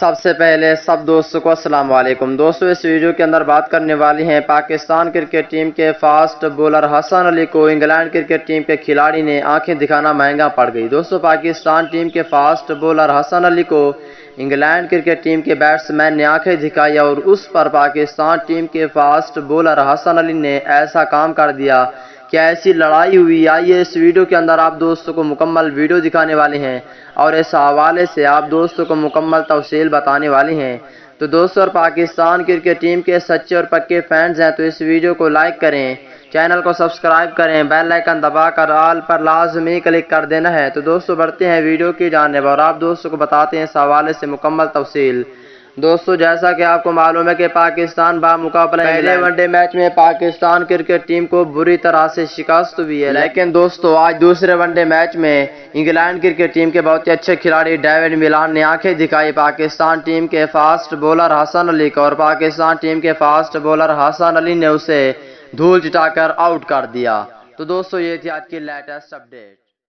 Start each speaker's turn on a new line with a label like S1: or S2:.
S1: سب سے پہلے سب دوستوں کو السلام علیکم دوستوں، اس ویڈیو کے اندر بات کرنے والی ہیں پاکستان کرکٹ ٹیم کے فاسٹ بولر حسن علی کو انگلینڈ کرکٹ ٹیم کے کھلاڑی نے آنکھیں دکھانا مہنگا پڑ گئی۔ دوستوں، پاکستان ٹیم کے فاسٹ بولر حسن علی کو انگلینڈ کرکٹ ٹیم کے بیٹسمین نے آنکھیں دکھائی اور اس پر پاکستان ٹیم کے فاسٹ بولر حسن علی نے ایسا کام کر دیا کہ ایسی لڑائی ہوئی۔ آئیے اس ویڈیو کے اندر آپ دوستوں کو مکمل ویڈیو دکھانے والے ہیں اور اس حوالے سے آپ دوستوں کو مکمل تفصیل بتانے والے ہیں۔ تو دوستوں، اور پاکستان کرکٹ ٹیم کے سچے اور پکے فینز ہیں تو اس ویڈیو کو لائک کریں، چینل کو سبسکرائب کریں، بیل آئیکن دبا کر آل پر لازمی کلک کر دینا ہے۔ تو دوستوں، بڑھتے ہیں ویڈیو کی جانب اور آپ دوستوں کو بتاتے ہیں اس حوالے سے مکمل تفصیل۔ دوستوں، جیسا کہ آپ کو معلوم ہے کہ پاکستان بامقابلہ پہلے ون ڈے میچ میں پاکستان کرکٹ ٹیم کو بری طرح سے شکست ہوئی ہے، لیکن دوستوں آج دوسرے ون ڈے میچ میں انگلینڈ کرکٹ ٹیم کے بہت ہی اچھے کھلاڑی ڈیوڈ ملان نے آنکھیں دکھائی پاکستان ٹیم کے فاسٹ بولر حسن علی کو، اور پاکستان ٹیم کے فاسٹ بولر حسن علی نے اسے دھول چٹا کر آؤٹ کر دیا۔ تو دوستوں، یہ تھی آج کی لیٹسٹ اپڈیٹ۔